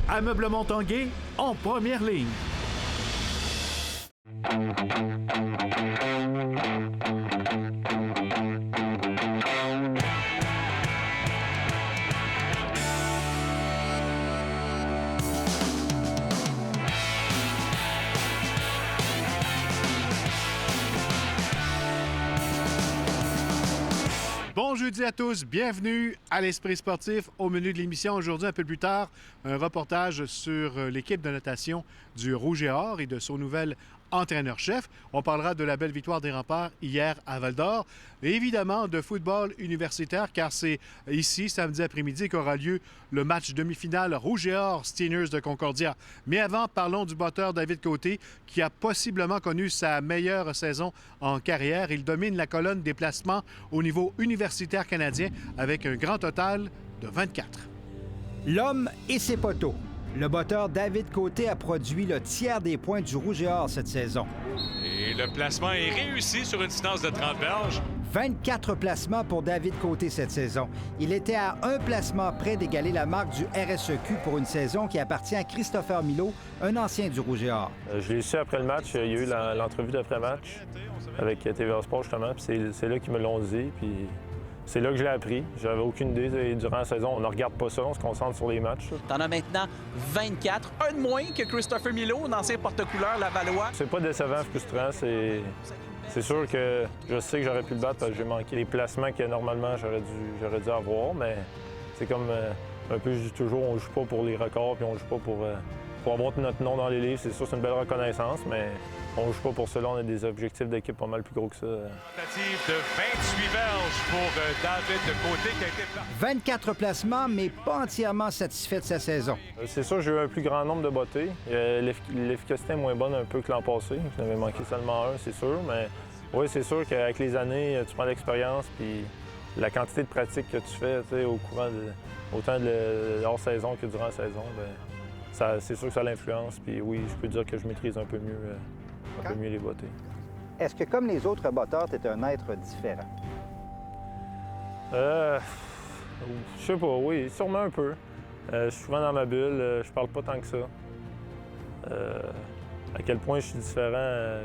Ameublement Tanguay en première ligne. Bon jeudi à tous, bienvenue à l'Esprit sportif. Au menu de l'émission aujourd'hui, un peu plus tard, un reportage sur l'équipe de natation du Rouge et Or et de son nouvel entraîneur-chef. On parlera de la belle victoire des Remparts hier à Val-d'Or et évidemment de football universitaire car c'est ici, samedi après-midi, qu'aura lieu le match demi-finale Rouge et Or Steiners de Concordia. Mais avant, parlons du batteur David Côté qui a possiblement connu sa meilleure saison en carrière. Il domine la colonne des placements au niveau universitaire canadien avec un grand total de 24. L'homme et ses poteaux. Le batteur David Côté a produit le tiers des points du Rouge et Or cette saison. Et le placement est réussi sur une distance de 30 verges. 24 placements pour David Côté cette saison. Il était à un placement près d'égaler la marque du RSEQ pour une saison qui appartient à Christopher Milot, un ancien du Rouge et Or. Je l'ai su après le match. Il y a eu l'entrevue d'après-match avec TVA Sport, justement. Puis c'est là qu'ils me l'ont dit. Puis c'est là que je l'ai appris. J'avais aucune idée. Durant la saison, on ne regarde pas ça, on se concentre sur les matchs. T'en as maintenant 24, un de moins que Christopher Milot, l'ancien porte-couleur Lavallois. C'est pas décevant, frustrant. C'est sûr que je sais que j'aurais pu le battre parce que j'ai manqué les placements que normalement j'aurais dû avoir, mais c'est comme un peu, je dis toujours, on joue pas pour les records puis on joue pas pour avoir notre nom dans les livres. C'est sûr, c'est une belle reconnaissance, mais on joue pas pour cela. On a des objectifs d'équipe pas mal plus gros que ça. Tentative de 28 verges pour David Côté qui a été... 24 placements, mais pas entièrement satisfait de sa saison. C'est sûr, j'ai eu un plus grand nombre de bottées. L'efficacité est moins bonne un peu que l'an passé. Je n'avais manqué seulement un, c'est sûr, mais oui, c'est sûr qu'avec les années, tu prends l'expérience puis la quantité de pratique que tu fais au courant autant de hors-saison que durant la saison, c'est sûr que ça l'influence. Puis oui, je peux dire que je maîtrise un peu mieux les bottées. Est-ce que, comme les autres batteurs, tu es un être différent? Je sais pas, oui, sûrement un peu. Je suis souvent dans ma bulle, je parle pas tant que ça. À quel point je suis différent,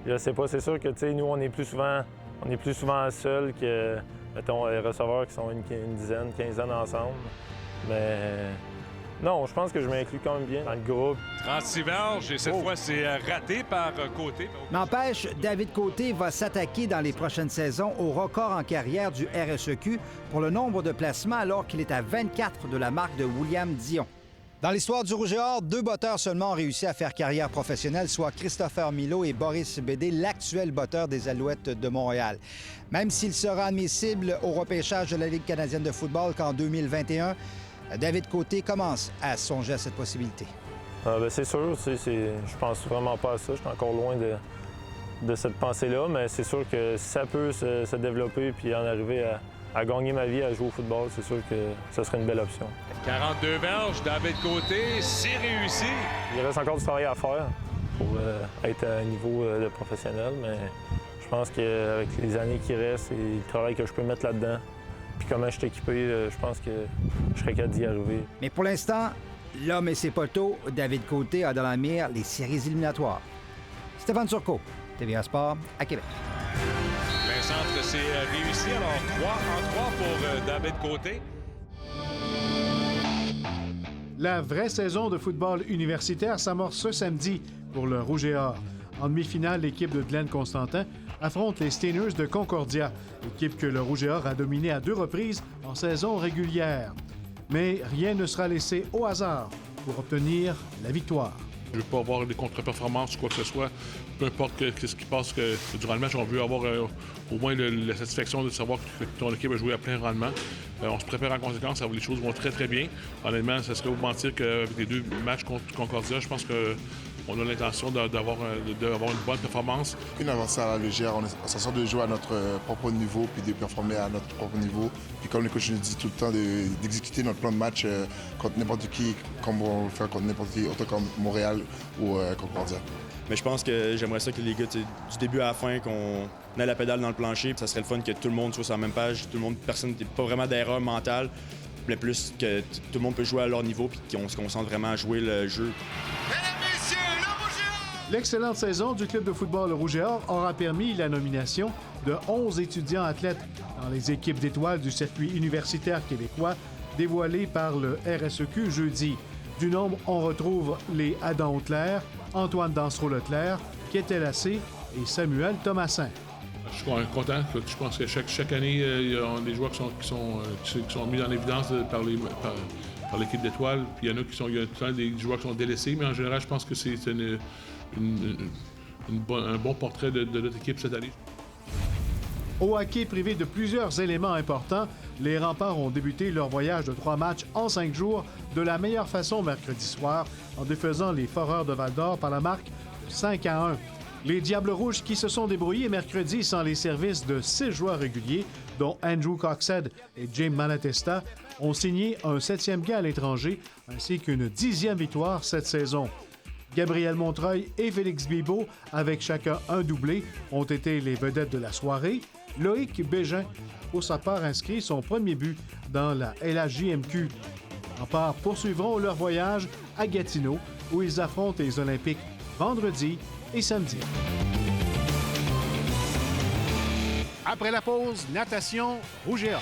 je sais pas. C'est sûr que, nous, on est plus souvent seuls que, mettons, les receveurs qui sont une dizaine, quinzaine ensemble. Mais non, je pense que je m'inclus quand même bien dans le groupe. 36 verges et cette fois, c'est raté par Côté. N'empêche, David Côté va s'attaquer dans les prochaines saisons au record en carrière du RSEQ pour le nombre de placements alors qu'il est à 24 de la marque de William Dion. Dans l'histoire du Rouge et Or, 2 batteurs seulement ont réussi à faire carrière professionnelle, soit Christopher Milot et Boris Bédé, l'actuel batteur des Alouettes de Montréal. Même s'il sera admissible au repêchage de la Ligue canadienne de football qu'en 2021, David Côté commence à songer à cette possibilité. C'est sûr, je pense vraiment pas à ça. Je suis encore loin de cette pensée-là, mais c'est sûr que si ça peut se développer puis en arriver à gagner ma vie, à jouer au football, c'est sûr que ce serait une belle option. 42 verges, David Côté, c'est réussi. Il reste encore du travail à faire pour être à un niveau de professionnel, mais je pense qu'avec les années qui restent et le travail que je peux mettre là-dedans, puis comment je suis équipé, je pense que je serais capable d'y arriver. Mais pour l'instant, l'homme et ses poteaux, David Côté a dans la mire les séries éliminatoires. Stéphane Turcot, TVA Sport, à Québec. Le centre, c'est réussi. Alors, 3-3 pour David Côté. La vraie saison de football universitaire s'amorce ce samedi pour le Rouge et Or. En demi-finale, l'équipe de Glenn Constantin affronte les Steiners de Concordia, équipe que le Rouge et Or a dominée à 2 reprises en saison régulière. Mais rien ne sera laissé au hasard pour obtenir la victoire. Je ne veux pas avoir des contre-performances ou quoi que ce soit. Peu importe ce qui passe durant le match, on veut avoir au moins la satisfaction de savoir que ton équipe a joué à plein rendement. On se prépare en conséquence, les choses vont très, très bien. Honnêtement, ça serait vous mentir qu'avec les 2 matchs contre Concordia, je pense qu'on a l'intention d'avoir une bonne performance. Une avancée à la légère, on s'assure de jouer à notre propre niveau puis de performer à notre propre niveau. Puis comme le coach nous dit tout le temps, d'exécuter notre plan de match contre n'importe qui, comme on le fait contre n'importe qui, autant comme Montréal ou Concordia. Mais je pense que j'aimerais ça que les gars, du début à la fin, qu'on ait la pédale dans le plancher. Ça serait le fun que tout le monde soit sur la même page, personne, pas vraiment d'erreur mentale. mais plus que tout le monde peut jouer à leur niveau puis qu'on se concentre vraiment à jouer le jeu. L'excellente saison du club de football Le Rouge et Or aura permis la nomination de 11 étudiants athlètes dans les équipes d'étoiles du circuit universitaire québécois dévoilé par le RSEQ jeudi. Du nombre, on retrouve les Adam Auclair, Antoine Dansereau-Leclerc, Ketel Assé et Samuel Thomasin. Je suis content. Je pense que chaque année, il y a des joueurs qui sont mis en évidence par l'équipe d'étoiles. Puis il y en a qui sont, il y a tout le temps des joueurs qui sont délaissés, mais en général, je pense que c'est un bon portrait de notre équipe cette année. Au hockey privé de plusieurs éléments importants, les Remparts ont débuté leur voyage de 3 matchs en 5 jours de la meilleure façon mercredi soir en défaisant les Foreurs de Val-d'Or par la marque de 5-1. Les Diables Rouges qui se sont débrouillés mercredi sans les services de 6 joueurs réguliers, dont Andrew Coxhead et James Malatesta, ont signé un 7e gain à l'étranger ainsi qu'une 10e victoire cette saison. Gabriel Montreuil et Félix Bibeau, avec chacun un doublé, ont été les vedettes de la soirée. Loïc Bégin, pour sa part, inscrit son premier but dans la LHJMQ. En part, poursuivront leur voyage à Gatineau, où ils affrontent les Olympiques vendredi et samedi. Après la pause, natation Rouge et Or.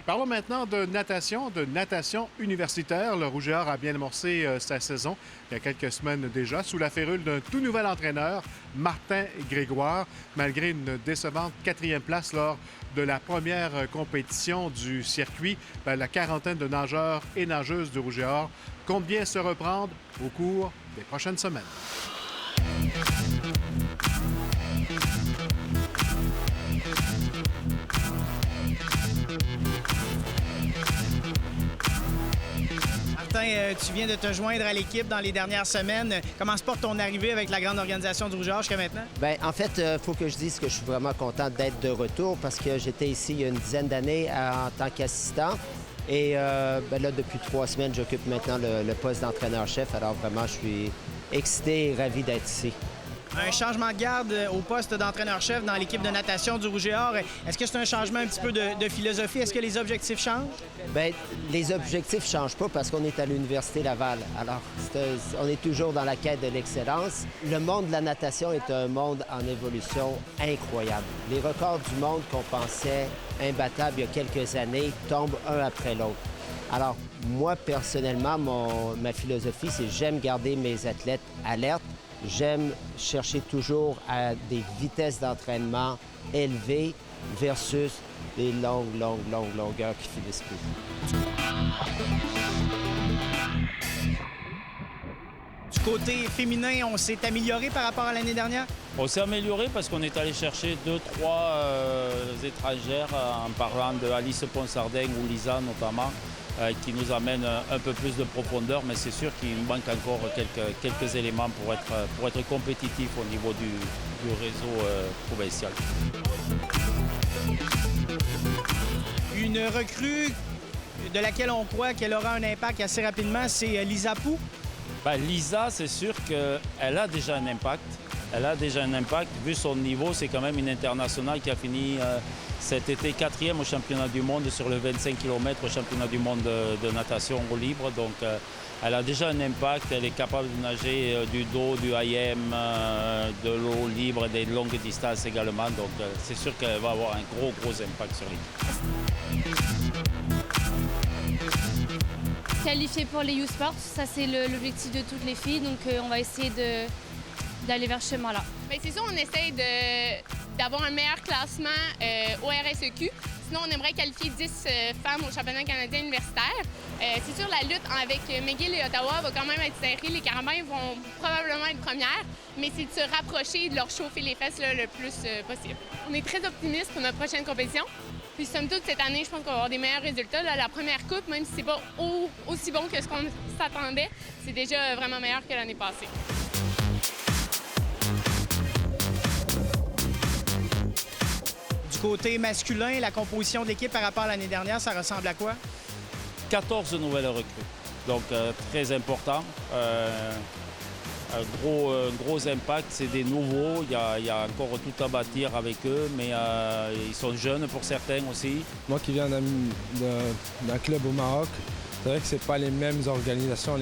Parlons maintenant de natation universitaire. Le Rouge et Or a bien amorcé sa saison il y a quelques semaines déjà, sous la férule d'un tout nouvel entraîneur, Martin Grégoire, malgré une décevante 4e place lors de la première compétition du circuit. La quarantaine de nageurs et nageuses du Rouge et Or compte bien se reprendre au cours des prochaines semaines. Martin, tu viens de te joindre à l'équipe dans les dernières semaines. Comment se porte ton arrivée avec la grande organisation du Rouge et Or jusqu'à maintenant? Bien, en fait, il faut que je dise que je suis vraiment content d'être de retour parce que j'étais ici il y a une dizaine d'années en tant qu'assistant. Et là, depuis 3 semaines, j'occupe maintenant le poste d'entraîneur-chef. Alors vraiment, je suis excité et ravi d'être ici. Un changement de garde au poste d'entraîneur-chef dans l'équipe de natation du Rouge et Or. Est-ce que c'est un changement un petit peu de philosophie? Est-ce que les objectifs changent? Bien, les objectifs ne changent pas parce qu'on est à l'Université Laval. Alors, on est toujours dans la quête de l'excellence. Le monde de la natation est un monde en évolution incroyable. Les records du monde qu'on pensait imbattables il y a quelques années tombent un après l'autre. Alors, moi, personnellement, ma philosophie, c'est j'aime garder mes athlètes alertes. J'aime chercher toujours à des vitesses d'entraînement élevées versus des longues longueurs qui finissent plus. Du côté féminin, on s'est amélioré par rapport à l'année dernière? On s'est amélioré parce qu'on est allé chercher 2-3 étrangères en parlant de Alice Ponsardin ou Lisa notamment. Qui nous amène un peu plus de profondeur, mais c'est sûr qu'il manque encore quelques éléments pour être compétitif au niveau du réseau provincial. Une recrue de laquelle on croit qu'elle aura un impact assez rapidement, c'est Lisa Pou. Bien, Lisa, c'est sûr qu'elle a déjà un impact. Elle a déjà un impact. Vu son niveau, c'est quand même une internationale qui a fini cet été 4e au championnat du monde sur le 25 km au championnat du monde de natation au libre. Donc, elle a déjà un impact. Elle est capable de nager du dos, du IM, de l'eau libre, des longues distances également. Donc, c'est sûr qu'elle va avoir un gros impact sur l'équipe. Qualifier pour les U-Sports, ça c'est l'objectif de toutes les filles. Donc, on va essayer d'aller vers ce chemin-là. Bien, c'est sûr, on essaie d'avoir un meilleur classement au RSEQ. Sinon, on aimerait qualifier 10 femmes au championnat canadien universitaire. C'est sûr, la lutte avec McGill et Ottawa va quand même être serrée. Les Carabins vont probablement être premières, mais c'est de se rapprocher et de leur chauffer les fesses là, le plus possible. On est très optimistes pour notre prochaine compétition. Puis, somme toute, cette année, je pense qu'on va avoir des meilleurs résultats. Là, la première coupe, même si c'est pas aussi bon que ce qu'on s'attendait, c'est déjà vraiment meilleur que l'année passée. Du côté masculin, la composition de l'équipe par rapport à l'année dernière, ça ressemble à quoi? 14 nouvelles recrues, donc très important. un gros impact. C'est des nouveaux. Il y a encore tout à bâtir avec eux, mais ils sont jeunes pour certains aussi. Moi qui viens d'un club au Maroc, c'est vrai que c'est pas les mêmes organisations,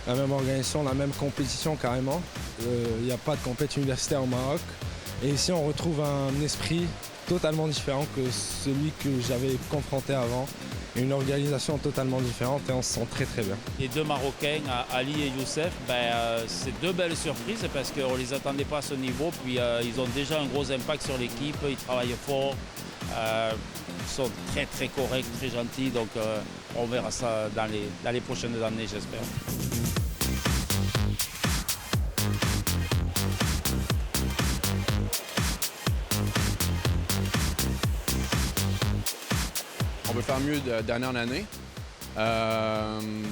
la même organisation, la même compétition carrément. Il n'y a pas de compétition universitaire au Maroc. Et ici, on retrouve un esprit totalement différent que celui que j'avais confronté avant. Une organisation totalement différente et on se sent très très bien. Les deux Marocains, Ali et Youssef, c'est deux belles surprises parce qu'on ne les attendait pas à ce niveau. Puis ils ont déjà un gros impact sur l'équipe, ils travaillent fort, ils sont très très corrects, très gentils. Donc on verra ça dans les prochaines années, j'espère. On veut faire mieux d'année en année.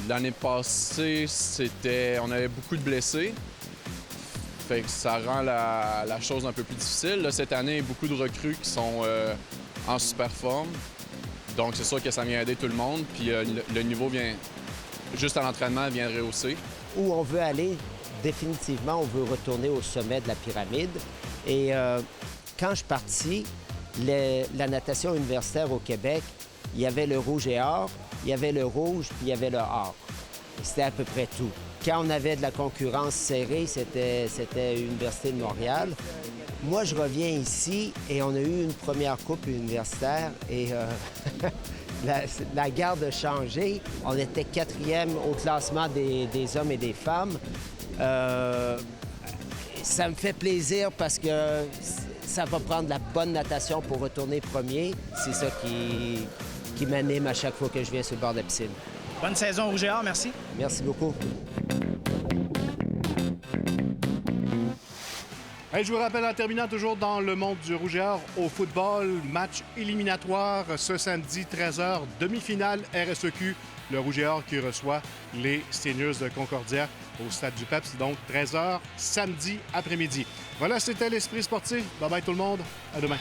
L'année passée, on avait beaucoup de blessés. Fait que ça rend la chose un peu plus difficile. Là, cette année, beaucoup de recrues qui sont en super forme. Donc, c'est sûr que ça vient aider tout le monde. Puis le niveau juste à l'entraînement, vient rehausser. Où on veut aller, définitivement, on veut retourner au sommet de la pyramide. Et quand je suis parti, la natation universitaire au Québec, il y avait le rouge et or, il y avait le rouge, puis il y avait le or. C'était à peu près tout. Quand on avait de la concurrence serrée, c'était l'Université de Montréal. Moi, je reviens ici et on a eu une première coupe universitaire et la garde a changé. On était 4e au classement des hommes et des femmes. Ça me fait plaisir parce que ça va prendre la bonne natation pour retourner premier. C'est ça qui m'anime à chaque fois que je viens sur le bord de la piscine. Bonne saison au Rouge et Or, merci. Merci beaucoup. Hey, je vous rappelle en terminant toujours dans le monde du Rouge et Or au football, match éliminatoire ce samedi 13h, demi-finale RSEQ, le Rouge et Or qui reçoit les Seniors de Concordia au stade du PEPS, donc 13h samedi après-midi. Voilà, c'était l'Esprit sportif. Bye bye tout le monde, à demain.